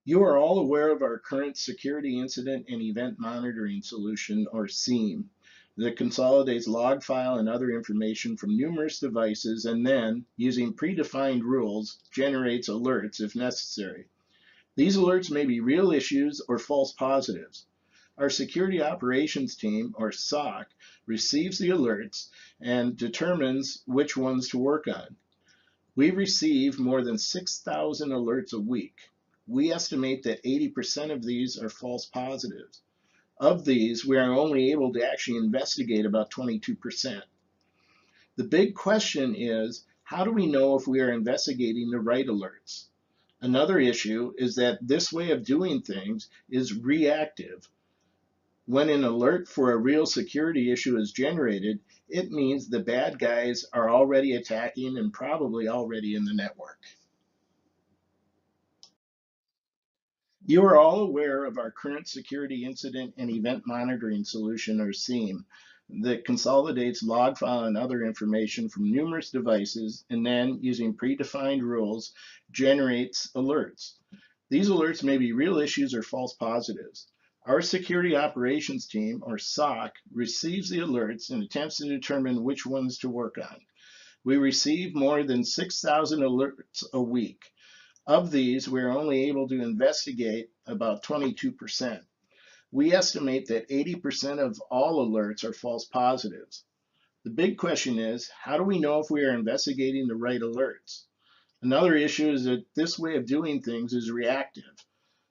You are all aware of our current Security Incident and Event Monitoring Solution, or SIEM, that consolidates log file and other information from numerous devices and then, using predefined rules, generates alerts if necessary. These alerts may be real issues or false positives. Our Security Operations Team, or SOC, receives the alerts and determines which ones to work on. We receive more than 6,000 alerts a week. We estimate that 80% of these are false positives. Of these, we are only able to actually investigate about 22%. The big question is, how do we know if we are investigating the right alerts? Another issue is that this way of doing things is reactive. When an alert for a real security issue is generated, it means the bad guys are already attacking and probably already in the network. You are all aware of our current Security Incident and Event Monitoring Solution, or SIEM, that consolidates log file and other information from numerous devices and then, using predefined rules, generates alerts. These alerts may be real issues or false positives. Our Security Operations Team, or SOC, receives the alerts and attempts to determine which ones to work on. We receive more than 6,000 alerts a week. Of these, we are only able to investigate about 22%. We estimate that 80% of all alerts are false positives. The big question is, how do we know if we are investigating the right alerts? Another issue is that this way of doing things is reactive.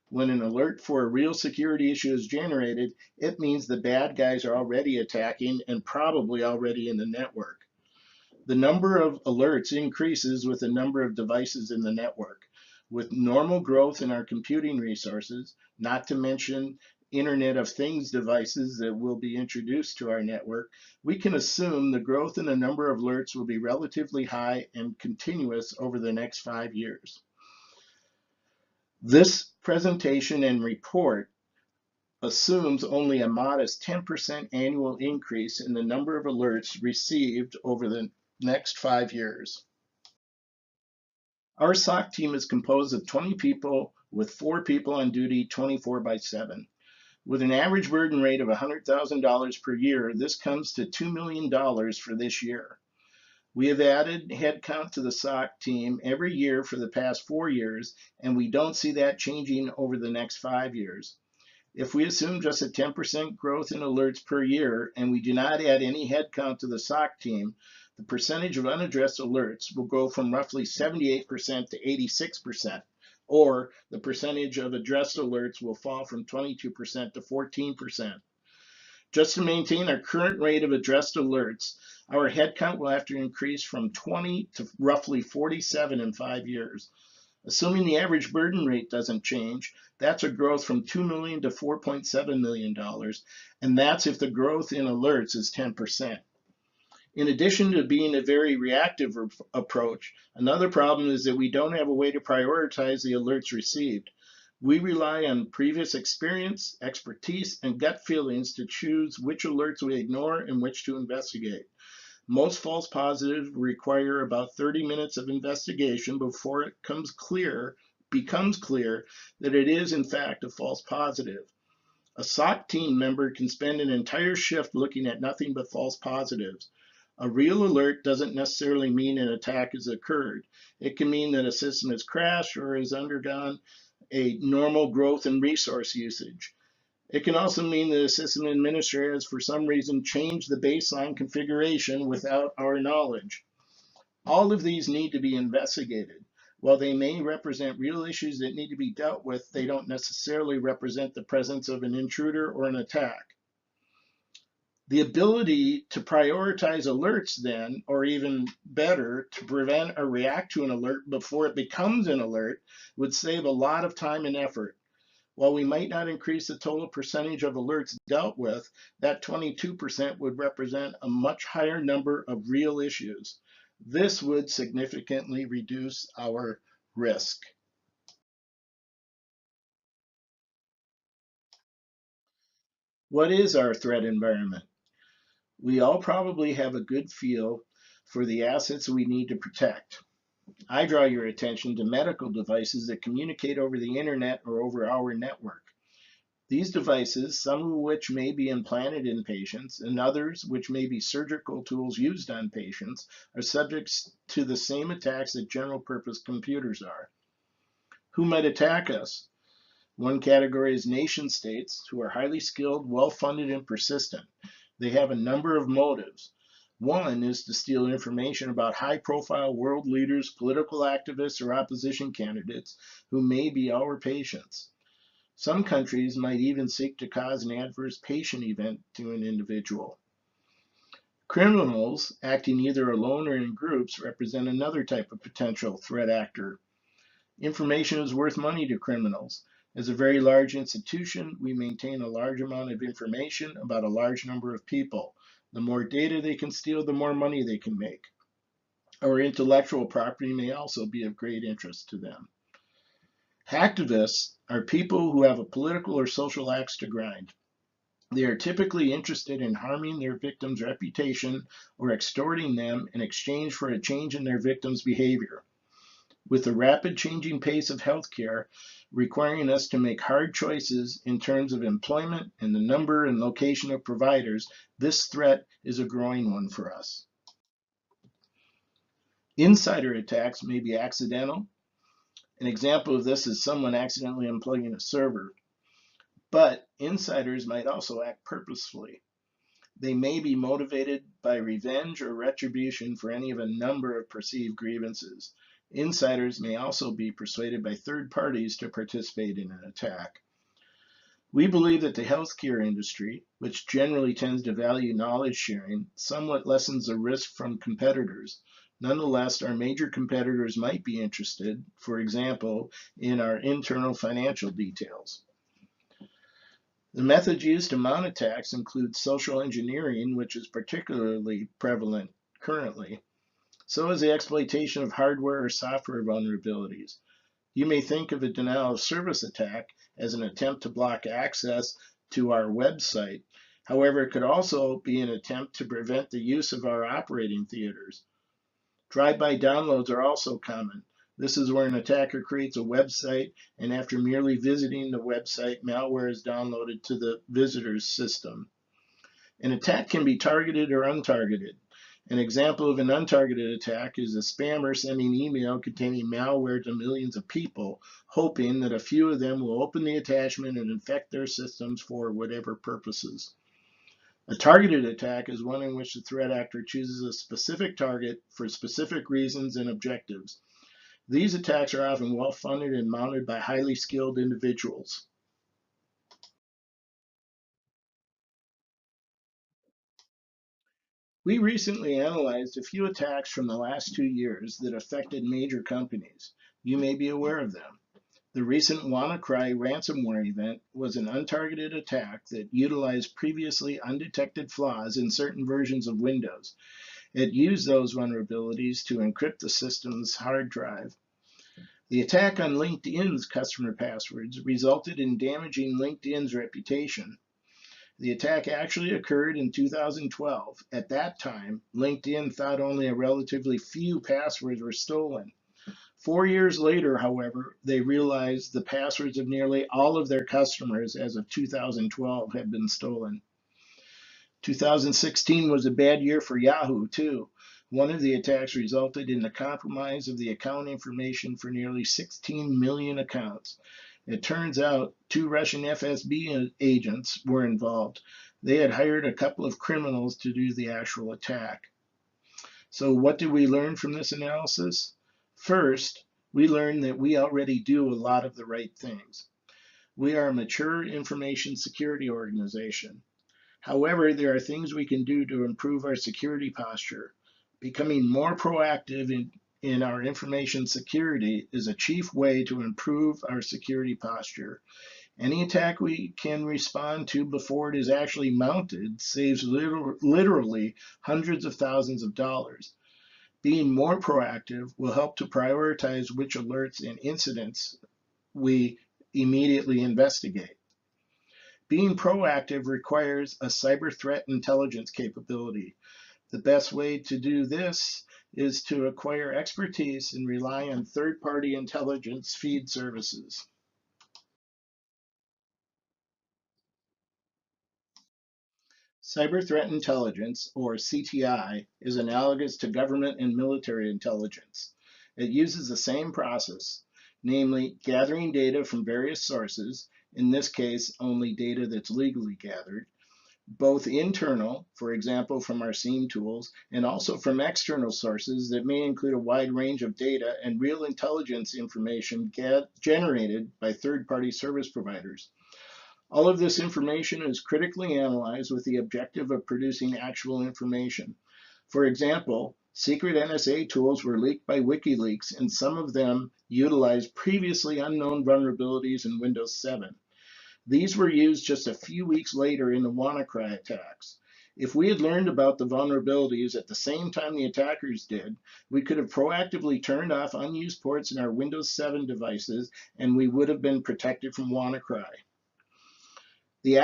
When an alert for a real security issue is generated, it means the bad guys are already attacking and probably already in the network. The number of alerts increases with the number of devices in the network. With normal growth in our computing resources, not to mention Internet of Things devices that will be introduced to our network, we can assume the growth in the number of alerts will be relatively high and continuous over the next 5 years. This presentation and report assumes only a modest 10% annual increase in the number of alerts received over the next 5 years. Our SOC team is composed of 20 people with 4 people on duty 24/7. With an average burden rate of $100,000 per year, this comes to $2 million for this year. We have added headcount to the SOC team every year for the past 4 years, and we don't see that changing over the next 5 years. If we assume just a 10% growth in alerts per year and we do not add any headcount to the SOC team, the percentage of unaddressed alerts will go from roughly 78% to 86%, or the percentage of addressed alerts will fall from 22% to 14%. Just to maintain our current rate of addressed alerts, our headcount will have to increase from 20 to roughly 47 in 5 years. Assuming the average burden rate doesn't change, that's a growth from $2 million to $4.7 million, and that's if the growth in alerts is 10%. In addition to being a very reactive approach, another problem is that we don't have a way to prioritize the alerts received. We rely on previous experience, expertise, and gut feelings to choose which alerts we ignore and which to investigate. Most false positives require about 30 minutes of investigation before it becomes clear that it is in fact a false positive. A SOC team member can spend an entire shift looking at nothing but false positives. A real alert doesn't necessarily mean an attack has occurred. It can mean that a system has crashed or has undergone a normal growth in resource usage. It can also mean that a system administrator has for some reason changed the baseline configuration without our knowledge. All of these need to be investigated. While they may represent real issues that need to be dealt with, they don't necessarily represent the presence of an intruder or an attack. The ability to prioritize alerts then, or even better, to prevent or react to an alert before it becomes an alert, would save a lot of time and effort. While we might not increase the total percentage of alerts dealt with, that 22% would represent a much higher number of real issues. This would significantly reduce our risk. What is our threat environment? We all probably have a good feel for the assets we need to protect. I draw your attention to medical devices that communicate over the internet or over our network. These devices, some of which may be implanted in patients and others which may be surgical tools used on patients, are subject to the same attacks that general purpose computers are. Who might attack us? One category is nation states who are highly skilled, well-funded, and persistent. They have a number of motives. One is to steal information about high-profile world leaders, political activists, or opposition candidates who may be our patients. Some countries might even seek to cause an adverse patient event to an individual. Criminals, acting either alone or in groups, represent another type of potential threat actor. Information is worth money to criminals. As a very large institution, we maintain a large amount of information about a large number of people. The more data they can steal, the more money they can make. Our intellectual property may also be of great interest to them. Hacktivists are people who have a political or social axe to grind. They are typically interested in harming their victim's reputation or extorting them in exchange for a change in their victim's behavior. With the rapid changing pace of healthcare requiring us to make hard choices in terms of employment and the number and location of providers, this threat is a growing one for us. Insider attacks may be accidental. An example of this is someone accidentally unplugging a server. But insiders might also act purposefully. They may be motivated by revenge or retribution for any of a number of perceived grievances. Insiders may also be persuaded by third parties to participate in an attack. We believe that the healthcare industry, which generally tends to value knowledge sharing, somewhat lessens the risk from competitors. Nonetheless, our major competitors might be interested, for example, in our internal financial details. The methods used to mount attacks include social engineering, which is particularly prevalent currently. So is the exploitation of hardware or software vulnerabilities. You may think of a denial of service attack as an attempt to block access to our website. However, it could also be an attempt to prevent the use of our operating theaters. Drive-by downloads are also common. This is where an attacker creates a website, and after merely visiting the website, malware is downloaded to the visitor's system. An attack can be targeted or untargeted. An example of an untargeted attack is a spammer sending email containing malware to millions of people, hoping that a few of them will open the attachment and infect their systems for whatever purposes. A targeted attack is one in which the threat actor chooses a specific target for specific reasons and objectives. These attacks are often well-funded and mounted by highly skilled individuals. We recently analyzed a few attacks from the last 2 years that affected major companies. You may be aware of them. The recent WannaCry ransomware event was an untargeted attack that utilized previously undetected flaws in certain versions of Windows. It used those vulnerabilities to encrypt the system's hard drive. The attack on LinkedIn's customer passwords resulted in damaging LinkedIn's reputation. The attack actually occurred in 2012. At that time, LinkedIn thought only a relatively few passwords were stolen. 4 years later, however, they realized the passwords of nearly all of their customers as of 2012 had been stolen. 2016 was a bad year for Yahoo, too. One of the attacks resulted in the compromise of the account information for nearly 16 million accounts. It turns out 2 Russian FSB agents were involved. They had hired a couple of criminals to do the actual attack. So what did we learn from this analysis? First, we learned that we already do a lot of the right things. We are a mature information security organization. However, there are things we can do to improve our security posture. Becoming more proactive in our information security is a chief way to improve our security posture. Any attack we can respond to before it is actually mounted saves literally hundreds of thousands of dollars. Being more proactive will help to prioritize which alerts and incidents we immediately investigate. Being proactive requires a cyber threat intelligence capability. The best way to do this is to acquire expertise and rely on third-party intelligence feed services. Cyber threat intelligence, or CTI, is analogous to government and military intelligence. It uses the same process, namely gathering data from various sources, in this case only data that's legally gathered, both internal, for example from our SIEM tools, and also from external sources that may include a wide range of data and real intelligence information generated by third-party service providers. All of this information is critically analyzed with the objective of producing actual information. For example, secret NSA tools were leaked by WikiLeaks, and some of them utilized previously unknown vulnerabilities in Windows 7. These were used just a few weeks later in the WannaCry attacks. If we had learned about the vulnerabilities at the same time the attackers did, we could have proactively turned off unused ports in our Windows 7 devices, and we would have been protected from WannaCry. The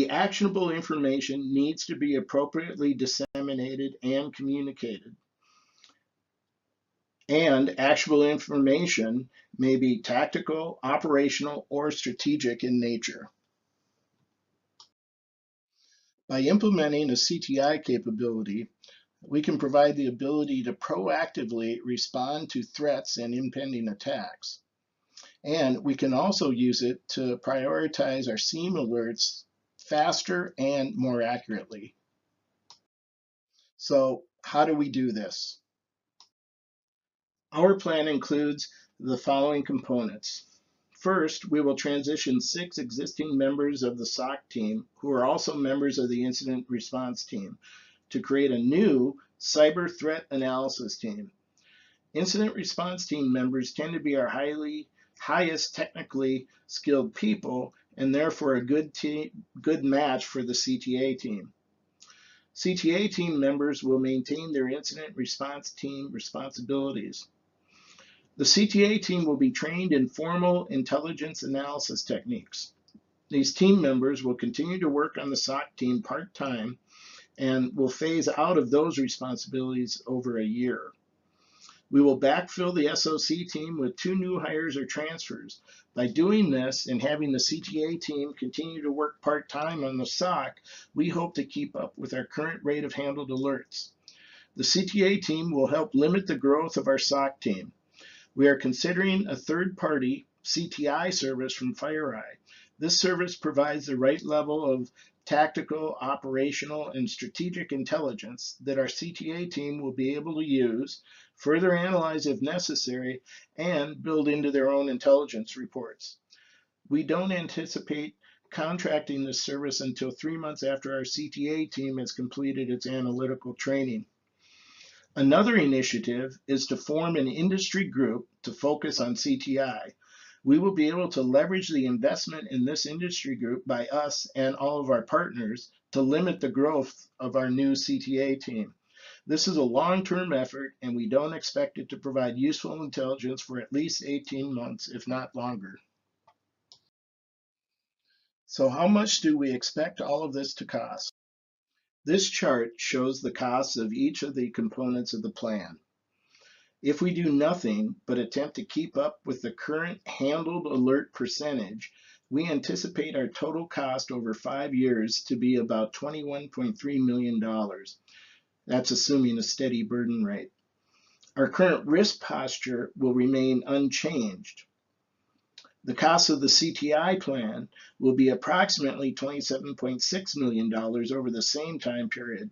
actionable information needs to be appropriately disseminated and communicated. And actionable information may be tactical, operational, or strategic in nature. By implementing a CTI capability, we can provide the ability to proactively respond to threats and impending attacks. And we can also use it to prioritize our SIEM alerts faster and more accurately. So how do we do this? Our plan includes the following components. First, we will transition 6 existing members of the SOC team who are also members of the incident response team to create a new cyber threat analysis team. Incident response team members tend to be our highest technically skilled people and therefore a good match for the CTA team. CTA team members will maintain their incident response team responsibilities. The CTA team will be trained in formal intelligence analysis techniques. These team members will continue to work on the SOC team part-time and will phase out of those responsibilities over a year. We will backfill the SOC team with 2 new hires or transfers. By doing this and having the CTA team continue to work part-time on the SOC, we hope to keep up with our current rate of handled alerts. The CTA team will help limit the growth of our SOC team. We are considering a third-party CTI service from FireEye. This service provides the right level of tactical, operational, and strategic intelligence that our CTA team will be able to use, further analyze if necessary, and build into their own intelligence reports. We don't anticipate contracting this service until 3 months after our CTA team has completed its analytical training. Another initiative is to form an industry group to focus on CTI. We will be able to leverage the investment in this industry group by us and all of our partners to limit the growth of our new CTA team. This is a long-term effort, and we don't expect it to provide useful intelligence for at least 18 months, if not longer. So how much do we expect all of this to cost? This chart shows the costs of each of the components of the plan. If we do nothing but attempt to keep up with the current handled alert percentage, we anticipate our total cost over 5 years to be about $21.3 million. That's assuming a steady burden rate. Our current risk posture will remain unchanged. The cost of the CTI plan will be approximately $27.6 million over the same time period.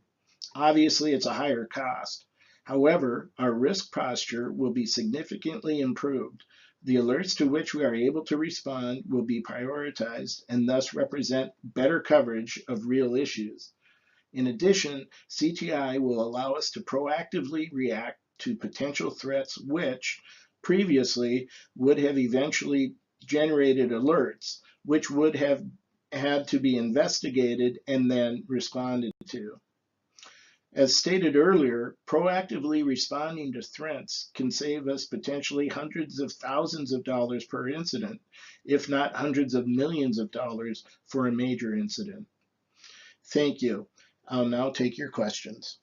Obviously, it's a higher cost. However, our risk posture will be significantly improved. The alerts to which we are able to respond will be prioritized and thus represent better coverage of real issues. In addition, CTI will allow us to proactively react to potential threats which previously would have eventually generated alerts, which would have had to be investigated and then responded to. As stated earlier, proactively responding to threats can save us potentially hundreds of thousands of dollars per incident, if not hundreds of millions of dollars for a major incident. Thank you. I'll now take your questions.